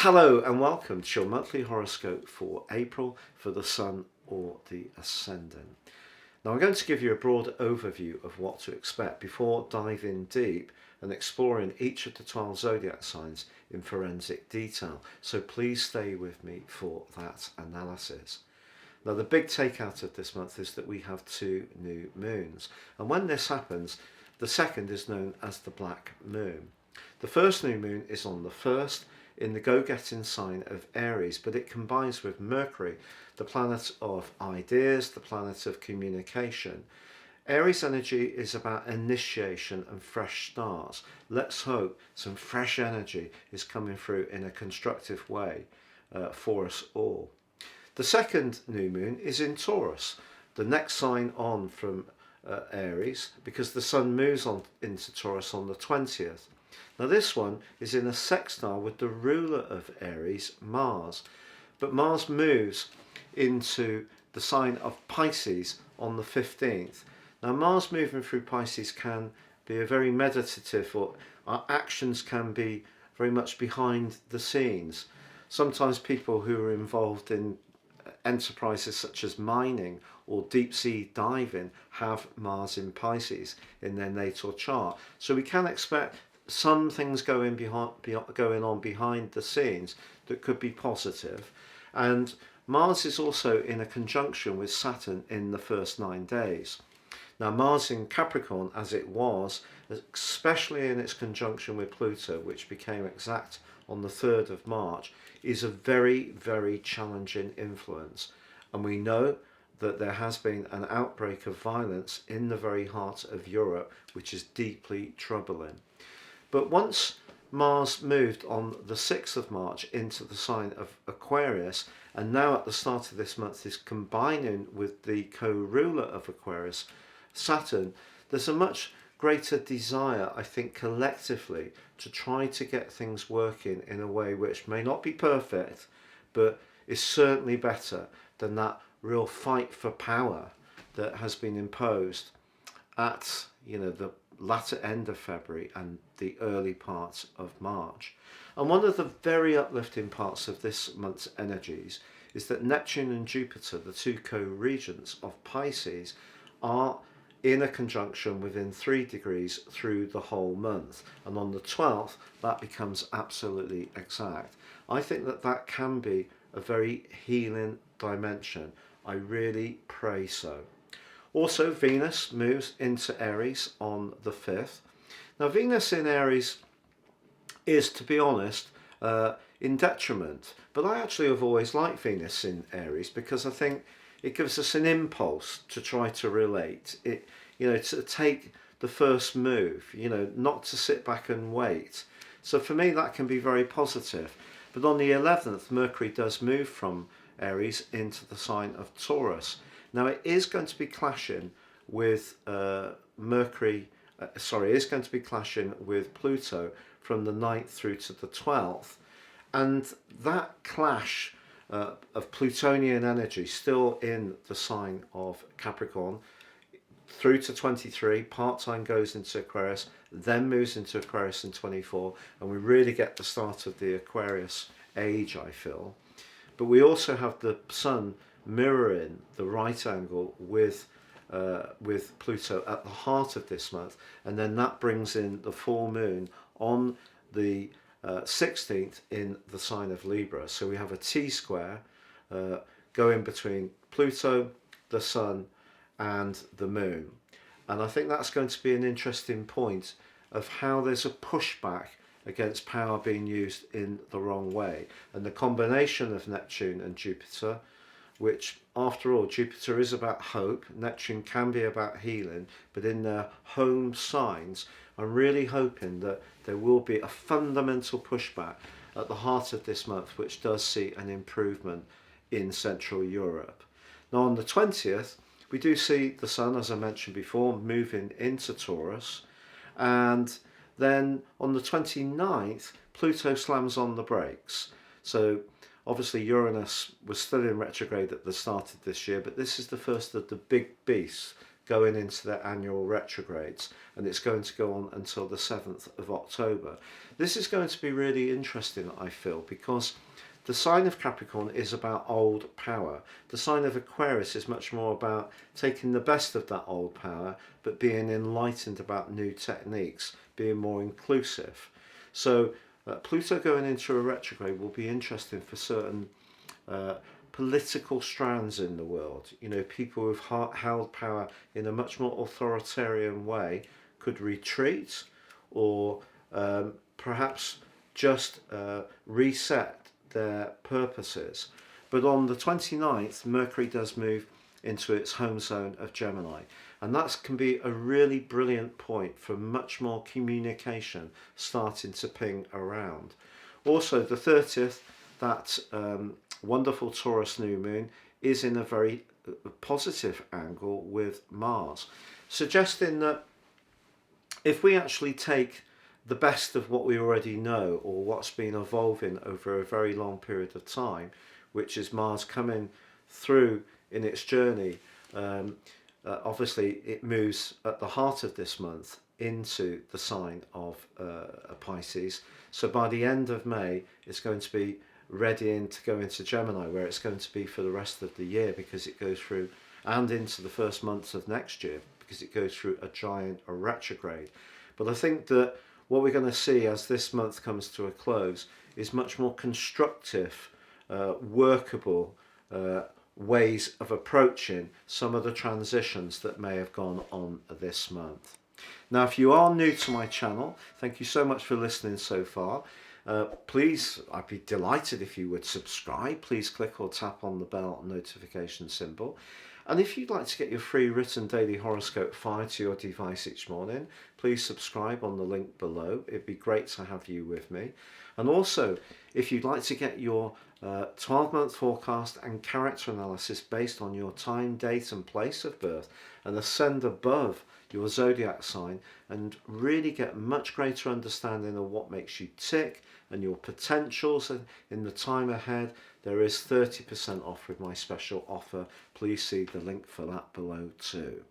Hello and welcome to your monthly horoscope for April for the Sun or the Ascendant. Now I'm going to give you a broad overview of what to expect before diving deep and exploring each of the 12 zodiac signs in forensic detail. So please stay with me for that analysis. Now the big takeout of this month is that we have two new moons, and when this happens, the second is known as the Black Moon. The first new moon is on the 1st in the go-getting sign of Aries, but it combines with Mercury, the planet of ideas, the planet of communication. Aries energy is about initiation and fresh starts. Let's hope some fresh energy is coming through in a constructive way for us all. The second new moon is in Taurus, the next sign on from Aries, because the Sun moves on into Taurus on the 20th. Now this one is in a sextile with the ruler of Aries, Mars. But Mars moves into the sign of Pisces on the 15th. Now Mars moving through Pisces can be a very meditative, or our actions can be very much behind the scenes. Sometimes people who are involved in enterprises such as mining or deep sea diving have Mars in Pisces in their natal chart. So we can expect some things going on behind the scenes that could be positive. And Mars is also in a conjunction with Saturn in the first 9 days. Now Mars in Capricorn, as it was, especially in its conjunction with Pluto, which became exact on the 3rd of March, is a very, very challenging influence. And we know that there has been an outbreak of violence in the very heart of Europe, which is deeply troubling. But once Mars moved on the 6th of March into the sign of Aquarius, and now at the start of this month is combining with the co-ruler of Aquarius, Saturn, there's a much greater desire, I think, collectively to try to get things working in a way which may not be perfect, but is certainly better than that real fight for power that has been imposed at, the latter end of February and the early parts of March. And one of the very uplifting parts of this month's energies is that Neptune and Jupiter, the two co-regents of Pisces, are in a conjunction within 3 degrees through the whole month, and on the 12th that becomes absolutely exact. I think that that can be a very healing dimension. I really pray so. Also, Venus moves into Aries on the 5th. Now, Venus in Aries is, to be honest, in detriment. But I actually have always liked Venus in Aries because I think it gives us an impulse to try to relate. To take the first move, not to sit back and wait. So for me, that can be very positive. But on the 11th, Mercury does move from Aries into the sign of Taurus. Now it is going to be clashing with Pluto from the 9th through to the 12th. And that clash of Plutonian energy still in the sign of Capricorn through to 23, part-time goes into Aquarius, then moves into Aquarius in 24, and we really get the start of the Aquarius age, I feel. But we also have the Sun mirroring the right angle with Pluto at the heart of this month, and then that brings in the full moon on the 16th in the sign of Libra. So we have a T-square going between Pluto, the Sun and the moon, and I think that's going to be an interesting point of how there's a pushback against power being used in the wrong way. And the combination of Neptune and Jupiter, which after all, Jupiter is about hope, Neptune can be about healing, but in their home signs, I'm really hoping that there will be a fundamental pushback at the heart of this month, which does see an improvement in Central Europe. Now on the 20th, we do see the Sun, as I mentioned before, moving into Taurus, and then on the 29th, Pluto slams on the brakes. So obviously Uranus was still in retrograde at the start of this year, but this is the first of the big beasts going into their annual retrogrades, and it's going to go on until the 7th of October. This is going to be really interesting, I feel, because the sign of Capricorn is about old power. The sign of Aquarius is much more about taking the best of that old power, but being enlightened about new techniques, being more inclusive. So Pluto going into a retrograde will be interesting for certain political strands in the world. You know, people who've held power in a much more authoritarian way could retreat, or perhaps just reset their purposes. But on the 29th, Mercury does move into its home zone of Gemini, and that can be a really brilliant point for much more communication starting to ping around. Also, the 30th, that wonderful Taurus new moon is in a very positive angle with Mars, suggesting that if we actually take the best of what we already know, or what's been evolving over a very long period of time, which is Mars coming through in its journey. Obviously it moves at the heart of this month into the sign of Pisces, so by the end of May it's going to be readying to go into Gemini, where it's going to be for the rest of the year, because it goes through, and into the first months of next year, because it goes through a retrograde. But I think that what we're going to see as this month comes to a close is much more constructive, workable ways of approaching some of the transitions that may have gone on this month. Now, if you are new to my channel, thank you so much for listening so far. Please, I'd be delighted if you would subscribe. Please click or tap on the bell notification symbol. And if you'd like to get your free written daily horoscope fired to your device each morning, please subscribe on the link below. It'd be great to have you with me. And also, if you'd like to get your 12-month forecast and character analysis based on your time, date and place of birth, and ascend above your zodiac sign and really get much greater understanding of what makes you tick and your potentials in the time ahead, there is 30% off with my special offer. Please see the link for that below too.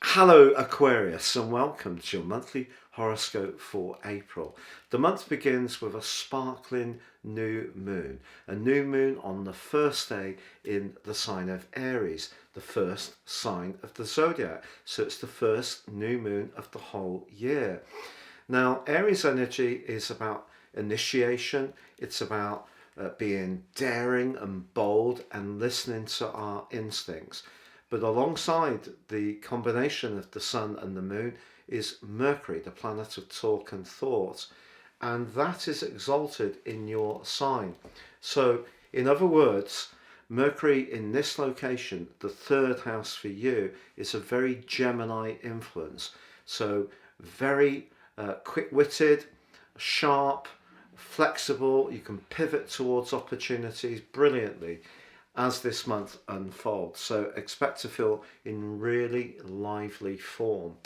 Hello Aquarius, and welcome to your monthly horoscope for April. The month begins with a sparkling new moon. A new moon on the first day in the sign of Aries, the first sign of the zodiac. So it's the first new moon of the whole year. Now, Aries energy is about initiation. It's about being daring and bold and listening to our instincts. But alongside the combination of the sun and the moon is Mercury, the planet of talk and thought, and that is exalted in your sign. So in other words, Mercury in this location, the third house for you, is a very Gemini influence. So very quick-witted, sharp, flexible. You can pivot towards opportunities brilliantly as this month unfolds. So expect to feel in really lively form.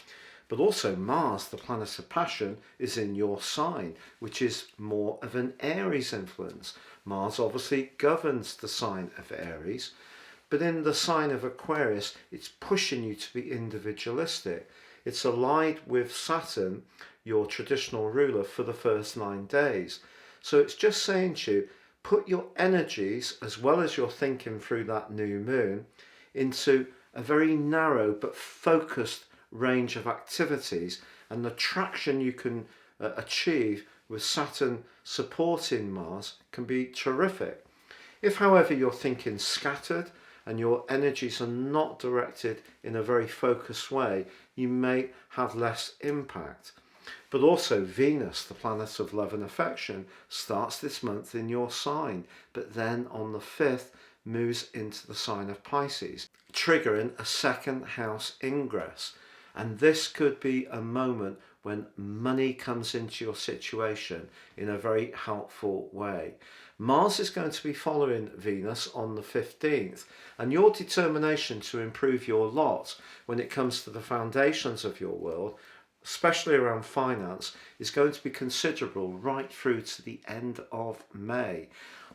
But also Mars, the planet of passion, is in your sign, which is more of an Aries influence. Mars obviously governs the sign of Aries, but in the sign of Aquarius, it's pushing you to be individualistic. It's allied with Saturn, your traditional ruler, for the first 9 days. So it's just saying to you, put your energies, as well as your thinking through that new moon, into a very narrow but focused range of activities, and the traction you can achieve with Saturn supporting Mars can be terrific. If, however, you're thinking scattered and your energies are not directed in a very focused way, you may have less impact. But also Venus, the planet of love and affection, starts this month in your sign, but then on the 5th moves into the sign of Pisces, triggering a second house ingress. And this could be a moment when money comes into your situation in a very helpful way. Mars is going to be following Venus on the 15th, and your determination to improve your lot when it comes to the foundations of your world, especially around finance, is going to be considerable right through to the end of May.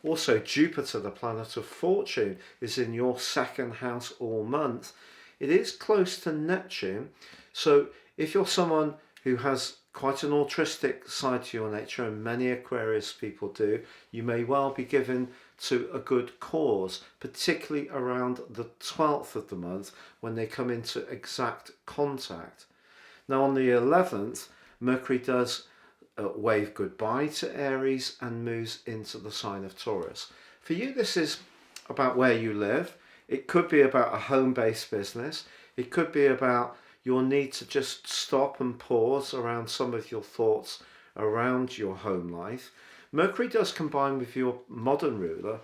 Also, Jupiter, the planet of fortune, is in your second house all month. It is close to Neptune, so if you're someone who has quite an altruistic side to your nature, and many Aquarius people do, you may well be given to a good cause, particularly around the 12th of the month when they come into exact contact. Now on the 11th, Mercury does wave goodbye to Aries and moves into the sign of Taurus. For you, this is about where you live. It could be about a home-based business. It could be about your need to just stop and pause around some of your thoughts around your home life. Mercury does combine with your modern ruler,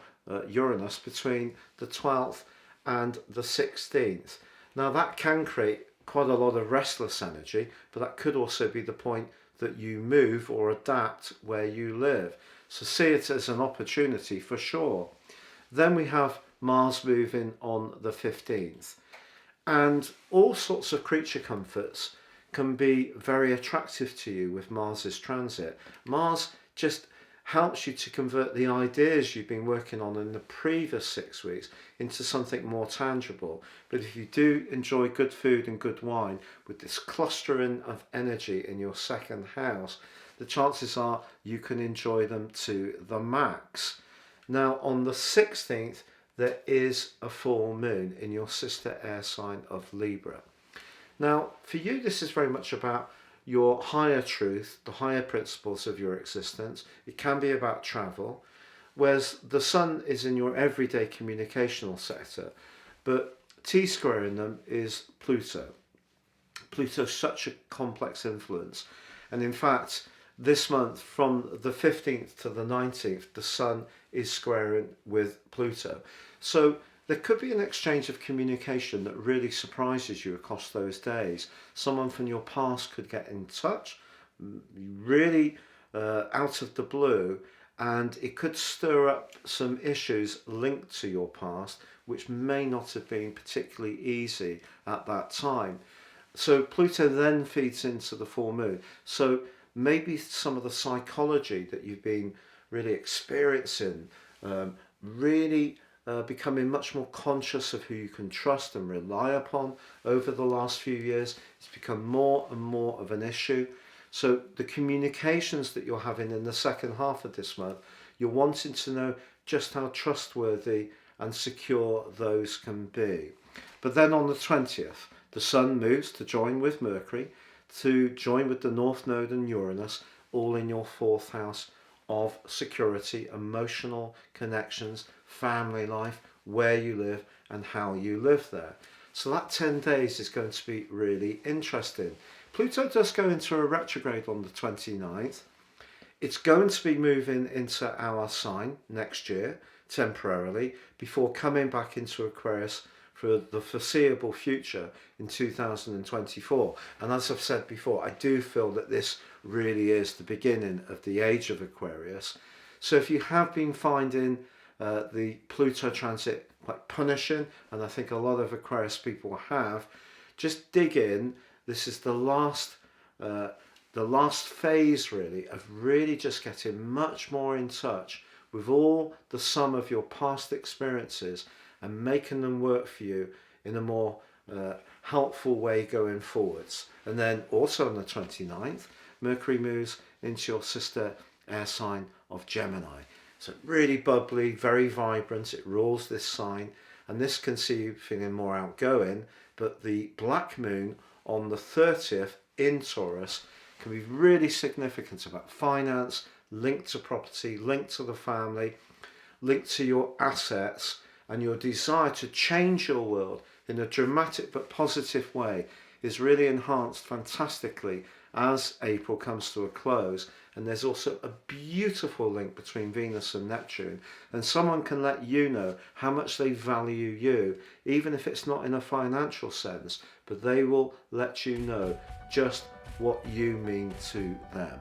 Uranus, between the 12th and the 16th. Now that can create quite a lot of restless energy, but that could also be the point that you move or adapt where you live. So see it as an opportunity for sure. Then we have Mars moving on the 15th. And all sorts of creature comforts can be very attractive to you with Mars's transit. Mars just helps you to convert the ideas you've been working on in the previous 6 weeks into something more tangible. But if you do enjoy good food and good wine with this clustering of energy in your second house, the chances are you can enjoy them to the max. Now on the 16th, there is a full moon in your sister air sign of Libra. Now for you, this is very much about your higher truth, the higher principles of your existence. It can be about travel, whereas the sun is in your everyday communicational sector, but T-squaring them is Pluto. Pluto's such a complex influence, and in fact this month from the 15th to the 19th the sun is squaring with Pluto. So there could be an exchange of communication that really surprises you across those days. Someone from your past could get in touch, really out of the blue, and it could stir up some issues linked to your past, which may not have been particularly easy at that time. So Pluto then feeds into the full moon. So maybe some of the psychology that you've been really experiencing, really becoming much more conscious of who you can trust and rely upon over the last few years. It's become more and more of an issue. So the communications that you're having in the second half of this month, you're wanting to know just how trustworthy and secure those can be. But then on the 20th, the sun moves to join with Mercury, to join with the North Node and Uranus, all in your 4th house of security, emotional connections, family life, where you live and how you live there. So that 10 days is going to be really interesting. Pluto does go into a retrograde on the 29th. It's going to be moving into our sign next year temporarily before coming back into Aquarius for the foreseeable future in 2024. And as I've said before, I do feel that this really is the beginning of the age of Aquarius. So if you have been finding the Pluto transit quite punishing, and I think a lot of Aquarius people have, just dig in. This is the last phase really of really just getting much more in touch with all the sum of your past experiences and making them work for you in a more helpful way going forwards. And then also on the 29th, Mercury moves into your sister air sign of Gemini. So really bubbly, very vibrant, it rules this sign, and this can see you feeling more outgoing, but the black moon on the 30th in Taurus can be really significant about finance, linked to property, linked to the family, linked to your assets, and your desire to change your world in a dramatic but positive way is really enhanced fantastically as April comes to a close. And there's also a beautiful link between Venus and Neptune, and someone can let you know how much they value you, even if it's not in a financial sense, but they will let you know just what you mean to them.